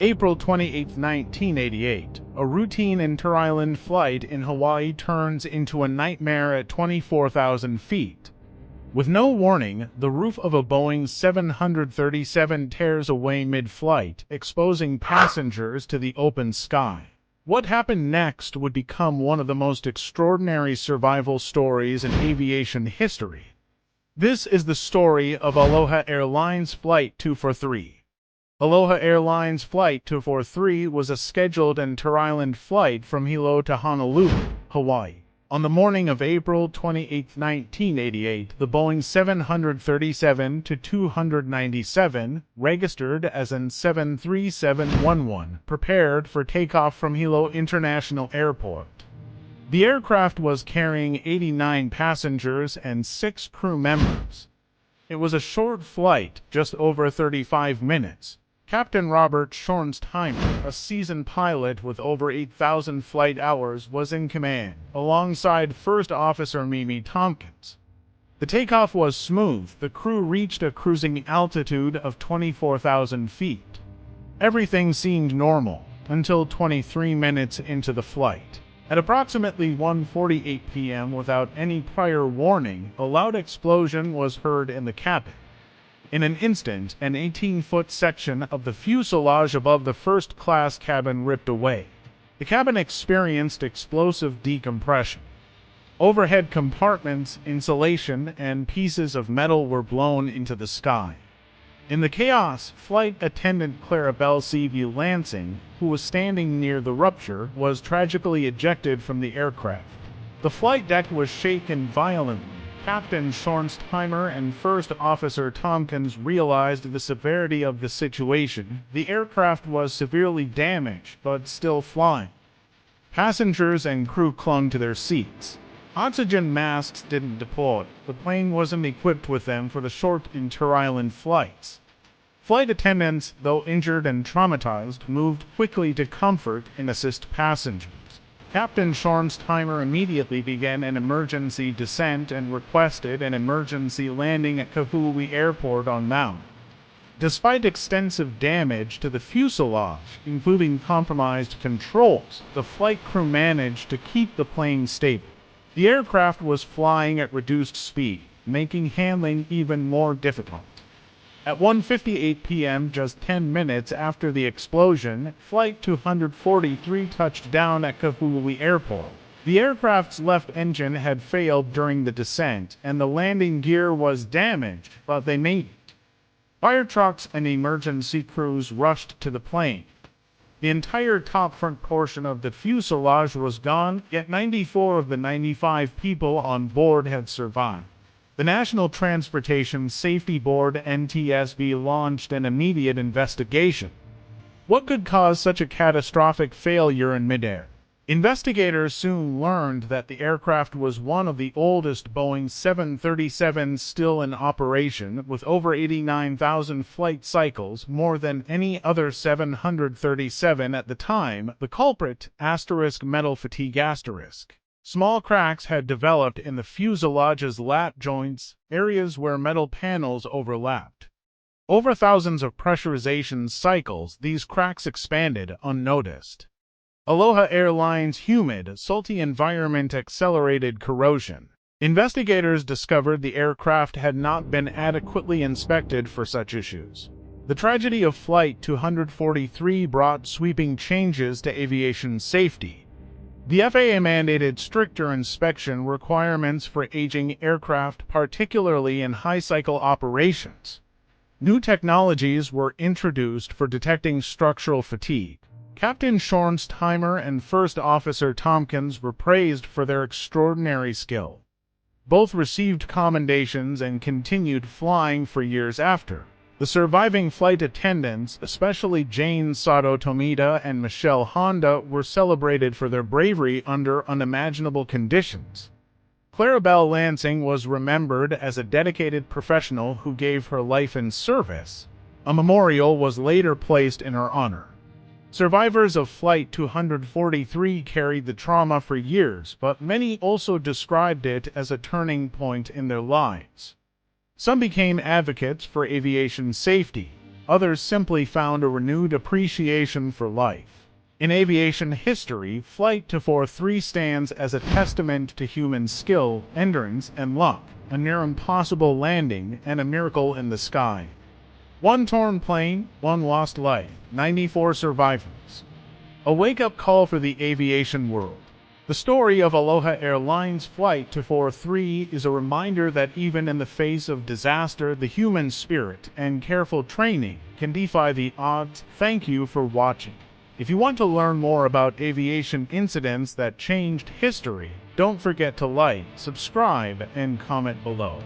April 28, 1988, a routine inter-island flight in Hawaii turns into a nightmare at 24,000 feet. With no warning, the roof of a Boeing 737 tears away mid-flight, exposing passengers to the open sky. What happened next would become one of the most extraordinary survival stories in aviation history. This is the story of Aloha Airlines Flight 243. Aloha Airlines Flight 243 was a scheduled inter-island flight from Hilo to Honolulu, Hawaii. On the morning of April 28, 1988, the Boeing 737-297, registered as an 73711, prepared for takeoff from Hilo International Airport. The aircraft was carrying 89 passengers and 6 crew members. It was a short flight, just over 35 minutes. Captain Robert Schornstheimer, a seasoned pilot with over 8,000 flight hours, was in command, alongside First Officer Mimi Tompkins. The takeoff was smooth. The crew reached a cruising altitude of 24,000 feet. Everything seemed normal, until 23 minutes into the flight. At approximately 1:48 p.m., without any prior warning, a loud explosion was heard in the cabin. In an instant, an 18-foot section of the fuselage above the first-class cabin ripped away. The cabin experienced explosive decompression. Overhead compartments, insulation, and pieces of metal were blown into the sky. In the chaos, flight attendant Clarabelle C.V. Lansing, who was standing near the rupture, was tragically ejected from the aircraft. The flight deck was shaken violently. Captain Schornstheimer and First Officer Tompkins realized the severity of the situation. The aircraft was severely damaged, but still flying. Passengers and crew clung to their seats. Oxygen masks didn't deploy. The plane wasn't equipped with them for the short inter-island flights. Flight attendants, though injured and traumatized, moved quickly to comfort and assist passengers. Captain Schornstheimer immediately began an emergency descent and requested an emergency landing at Kahului Airport on Maui. Despite extensive damage to the fuselage, including compromised controls, the flight crew managed to keep the plane stable. The aircraft was flying at reduced speed, making handling even more difficult. At 1:58 p.m., just 10 minutes after the explosion, Flight 243 touched down at Kahului Airport. The aircraft's left engine had failed during the descent, and the landing gear was damaged, but they made it. Fire trucks and emergency crews rushed to the plane. The entire top front portion of the fuselage was gone, yet 94 of the 95 people on board had survived. The National Transportation Safety Board (NTSB) launched an immediate investigation. What could cause such a catastrophic failure in midair? Investigators soon learned that the aircraft was one of the oldest Boeing 737s still in operation, with over 89,000 flight cycles, more than any other 737 at the time. The culprit, metal fatigue. Small cracks had developed in the fuselage's lap joints, areas where metal panels overlapped. Over thousands of pressurization cycles, these cracks expanded unnoticed. Aloha Airlines' humid, salty environment accelerated corrosion. Investigators discovered the aircraft had not been adequately inspected for such issues. The tragedy of Flight 243 brought sweeping changes to aviation safety. The FAA mandated stricter inspection requirements for aging aircraft, particularly in high-cycle operations. New technologies were introduced for detecting structural fatigue. Captain Schornstheimer and First Officer Tompkins were praised for their extraordinary skill. Both received commendations and continued flying for years after. The surviving flight attendants, especially Jane Sato Tomita and Michelle Honda, were celebrated for their bravery under unimaginable conditions. Clarabelle Lansing was remembered as a dedicated professional who gave her life in service. A memorial was later placed in her honor. Survivors of Flight 243 carried the trauma for years, but many also described it as a turning point in their lives. Some became advocates for aviation safety. Others simply found a renewed appreciation for life. In aviation history, Flight 243 stands as a testament to human skill, endurance, and luck, a near-impossible landing and a miracle in the sky. One torn plane, one lost life, 94 survivors. A wake-up call for the aviation world. The story of Aloha Airlines Flight 243 is a reminder that even in the face of disaster, the human spirit and careful training can defy the odds. Thank you for watching. If you want to learn more about aviation incidents that changed history, don't forget to like, subscribe, and comment below.